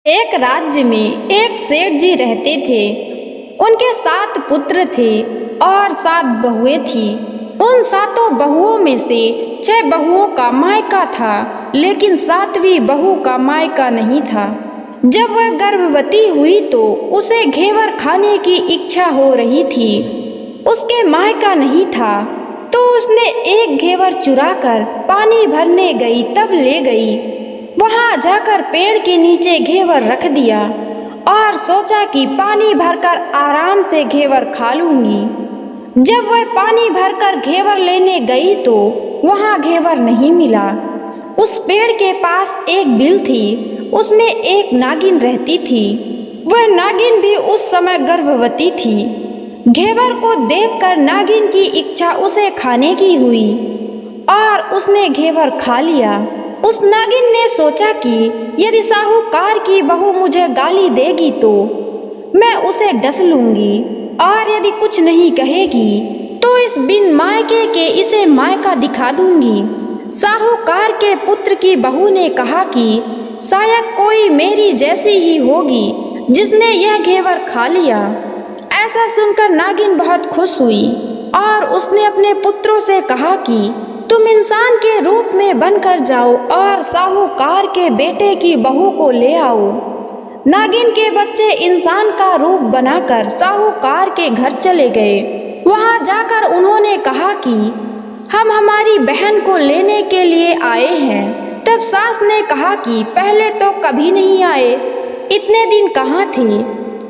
एक राज्य में एक सेठ जी रहते थे। उनके 7 पुत्र थे और 7 बहुएं थी। उन 7 बहुओं में से 6 बहुओं का मायका था, लेकिन 7वीं बहू का मायका नहीं था। जब वह गर्भवती हुई तो उसे घेवर खाने की इच्छा हो रही थी। उसके मायका नहीं था तो उसने एक घेवर चुराकर पानी भरने गई तब ले गई। वहां जाकर पेड़ के नीचे घेवर रख दिया और सोचा कि पानी भरकर आराम से घेवर खा लूंगी। जब वह पानी भरकर घेवर लेने गई तो वहां घेवर नहीं मिला। उस पेड़ के पास एक बिल थी, उसमें एक नागिन रहती थी। वह नागिन भी उस समय गर्भवती थी। घेवर को देखकर नागिन की इच्छा उसे खाने की हुई और उसने घेवर खा लिया। उस नागिन ने सोचा कि यदि साहूकार की बहू मुझे गाली देगी तो मैं उसे डस लूंगी, और यदि कुछ नहीं कहेगी तो इस बिन मायके के इसे मायका दिखा दूंगी। साहूकार के पुत्र की बहू ने कहा कि शायद कोई मेरी जैसी ही होगी जिसने यह घेवर खा लिया। ऐसा सुनकर नागिन बहुत खुश हुई और उसने अपने पुत्रों से कहा कि तुम इंसान के रूप में बनकर जाओ और साहूकार के बेटे की बहू को ले आओ। नागिन के बच्चे इंसान का रूप बनाकर साहूकार के घर चले गए। वहां जाकर उन्होंने कहा कि हम हमारी बहन को लेने के लिए आए हैं। तब सास ने कहा कि पहले तो कभी नहीं आए, इतने दिन कहाँ थे?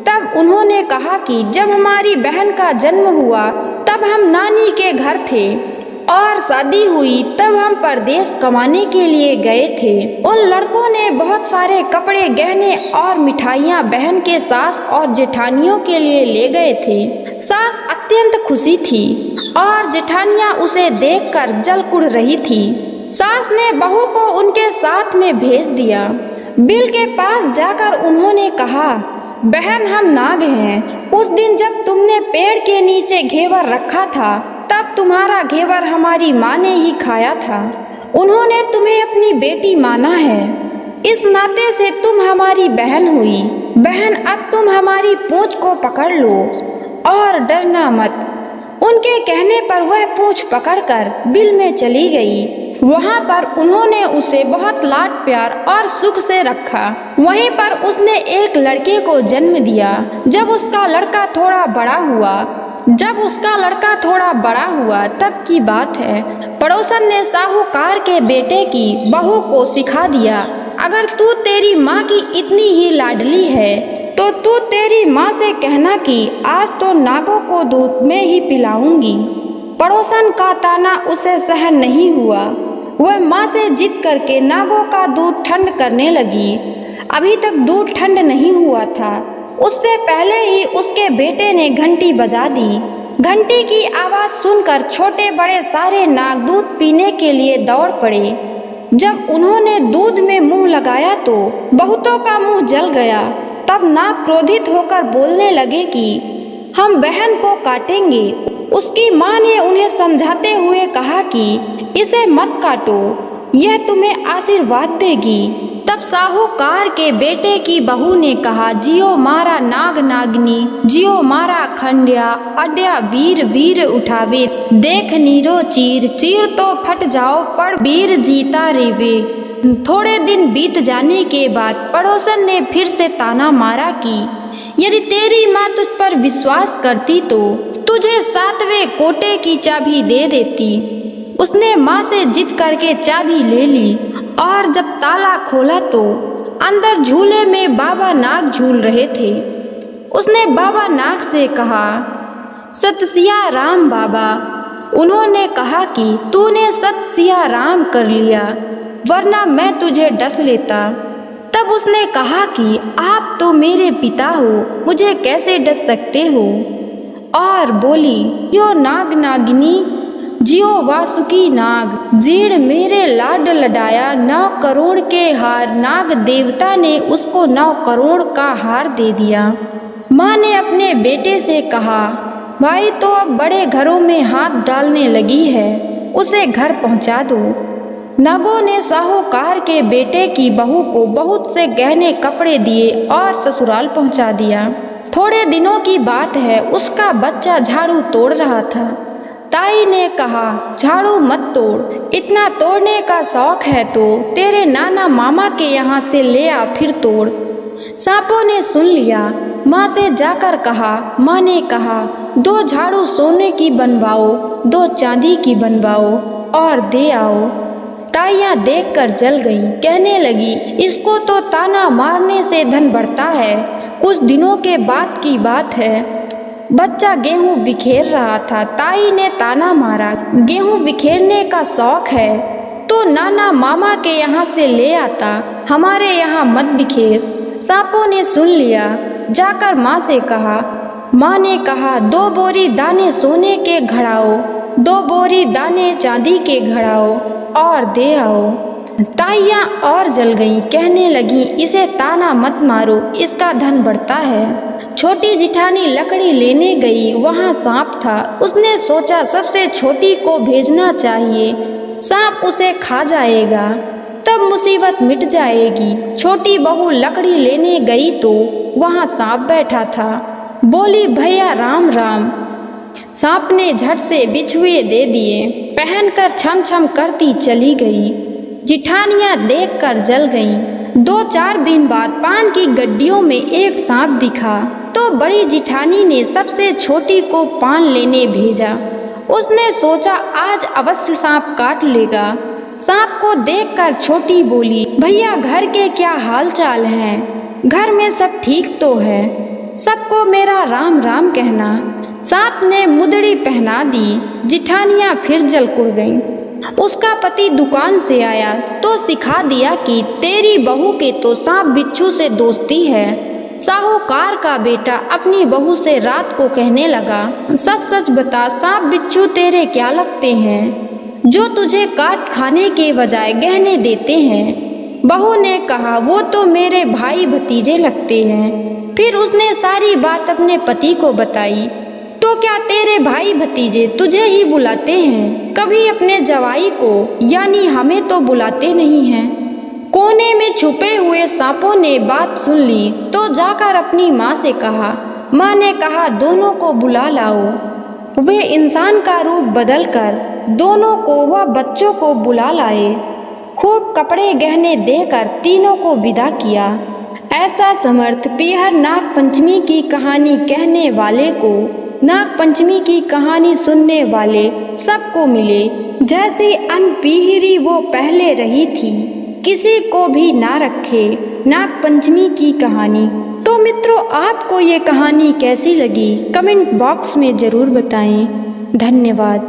तब उन्होंने कहा कि जब हमारी बहन का जन्म हुआ तब हम नानी के घर थे और शादी हुई तब हम परदेश कमाने के लिए गए थे। उन लड़कों ने बहुत सारे कपड़े, गहने और मिठाइयाँ बहन के सास और जेठानियों के लिए ले गए थे। सास अत्यंत खुशी थी और जेठानियाँ उसे देखकर जल कुड़ रही थी। सास ने बहू को उनके साथ में भेज दिया। बिल के पास जाकर उन्होंने कहा, बहन हम नाग हैं। उस दिन जब तुमने पेड़ के नीचे घेवर रखा था तब तुम्हारा घेवर हमारी माँ ने ही खाया था। उन्होंने तुम्हें अपनी बेटी माना है, इस नाते से तुम हमारी बहन हुई। बहन अब तुम हमारी पूंछ को पकड़ लो और डरना मत। उनके कहने पर वह पूंछ पकड़कर बिल में चली गई। वहाँ पर उन्होंने उसे बहुत लाड प्यार और सुख से रखा। वहीं पर उसने एक लड़के को जन्म दिया। जब उसका लड़का थोड़ा बड़ा हुआ तब की बात है, पड़ोसन ने साहूकार के बेटे की बहू को सिखा दिया, अगर तू तेरी माँ की इतनी ही लाडली है तो तू तेरी माँ से कहना कि आज तो नागों को दूध में ही पिलाऊंगी। पड़ोसन का ताना उसे सहन नहीं हुआ। वह माँ से जिद करके नागों का दूध ठंड करने लगी। अभी तक दूध ठंड नहीं हुआ था, उससे पहले ही उसके बेटे ने घंटी बजा दी। घंटी की आवाज़ सुनकर छोटे बड़े सारे नाग दूध पीने के लिए दौड़ पड़े। जब उन्होंने दूध में मुंह लगाया तो बहुतों का मुंह जल गया। तब नाग क्रोधित होकर बोलने लगे कि हम बहन को काटेंगे। उसकी माँ ने उन्हें समझाते हुए कहा कि इसे मत काटो, यह तुम्हें आशीर्वाद देगी। तब साहूकार के बेटे की बहू ने कहा, जियो मारा नाग नागनी, जियो मारा खंड्या, अड्या वीर वीर उठावे, देख नीरो चीर, चीर तो फट जाओ पड़ वीर जीता रेवे। थोड़े दिन बीत जाने के बाद पड़ोसन ने फिर से ताना मारा कि यदि तेरी माँ तुझ पर विश्वास करती तो तुझे 7वें कोटे की चाबी दे देती। उसने माँ से जिद करके चाबी ले ली और जब ताला खोला तो अंदर झूले में बाबा नाग झूल रहे थे। उसने बाबा नाग से कहा, सत सिया राम बाबा। उन्होंने कहा कि तूने सत सिया राम कर लिया, वरना मैं तुझे डस लेता। तब उसने कहा कि आप तो मेरे पिता हो, मुझे कैसे डस सकते हो? और बोली, यो नाग नागिनी, जियो वासुकी नाग, जीड़ मेरे लाड लडाया, 9 करोड़ के हार। नाग देवता ने उसको 9 करोड़ का हार दे दिया। माँ ने अपने बेटे से कहा, भाई तो अब बड़े घरों में हाथ डालने लगी है, उसे घर पहुँचा दो। नागों ने साहूकार के बेटे की बहू को बहुत से गहने कपड़े दिए और ससुराल पहुंचा दिया। थोड़े दिनों की बात है, उसका बच्चा झाड़ू तोड़ रहा था। ताई ने कहा, झाड़ू मत तोड़, इतना तोड़ने का शौक है तो तेरे नाना मामा के यहाँ से ले आ, फिर तोड़। सांपों ने सुन लिया। माँ से जाकर कहा। माँ ने कहा, 2 झाड़ू सोने की बनवाओ, 2 चांदी की बनवाओ और दे आओ। ताइयाँ देखकर जल गईं, कहने लगी, इसको तो ताना मारने से धन बढ़ता है। कुछ दिनों के बाद की बात है, बच्चा गेहूं बिखेर रहा था। ताई ने ताना मारा, गेहूं बिखेरने का शौक है तो नाना मामा के यहाँ से ले आता, हमारे यहाँ मत बिखेर। सांपों ने सुन लिया। जाकर माँ से कहा। माँ ने कहा, 2 बोरी दाने सोने के घड़ाओ, 2 बोरी दाने चांदी के घड़ाओ और दे आओ। ताइयाँ और जल गईं, कहने लगी, इसे ताना मत मारो, इसका धन बढ़ता है। छोटी जिठानी लकड़ी लेने गई, वहाँ सांप था। उसने सोचा सबसे छोटी को भेजना चाहिए, सांप उसे खा जाएगा, तब मुसीबत मिट जाएगी। छोटी बहू लकड़ी लेने गई तो वहाँ सांप बैठा था। बोली, भैया राम राम। सांप ने झट से बिछुए दे दिए, पहनकर छम छम करती चली गई। जिठानियाँ देखकर जल गईं। 2-4 दिन बाद पान की गड्डियों में एक सांप दिखा तो बड़ी जिठानी ने सबसे छोटी को पान लेने भेजा। उसने सोचा आज अवश्य सांप काट लेगा। सांप को देखकर छोटी बोली, भैया घर के क्या हाल चाल हैं? घर में सब ठीक तो है? सबको मेरा राम राम कहना। सांप ने मुदड़ी पहना दी। जिठानियाँ फिर जल कुड़ गईं। उसका पति दुकान से आया तो सिखा दिया कि तेरी बहू के तो सांप बिच्छू से दोस्ती है। साहूकार का बेटा अपनी बहू से रात को कहने लगा, सच सच बता, सांप बिच्छू तेरे क्या लगते हैं जो तुझे काट खाने के बजाय गहने देते हैं? बहू ने कहा, वो तो मेरे भाई भतीजे लगते हैं। फिर उसने सारी बात अपने पति को बताई। तो क्या तेरे भाई भतीजे तुझे ही बुलाते हैं? कभी अपने जवाई को यानी हमें तो बुलाते नहीं हैं। कोने में छुपे हुए सांपों ने बात सुन ली तो जाकर अपनी माँ से कहा। माँ ने कहा, दोनों को बुला लाओ। वे इंसान का रूप बदलकर दोनों को व बच्चों को बुला लाए। खूब कपड़े गहने देकर तीनों को विदा किया। ऐसा समर्थ पीहर नाग पंचमी की कहानी कहने वाले को, नाग पंचमी की कहानी सुनने वाले सबको मिले। जैसी अनपीहरी वो पहले रही थी, किसी को भी ना रखे नाग पंचमी की कहानी। तो मित्रों, आपको ये कहानी कैसी लगी कमेंट बॉक्स में ज़रूर बताएं। धन्यवाद।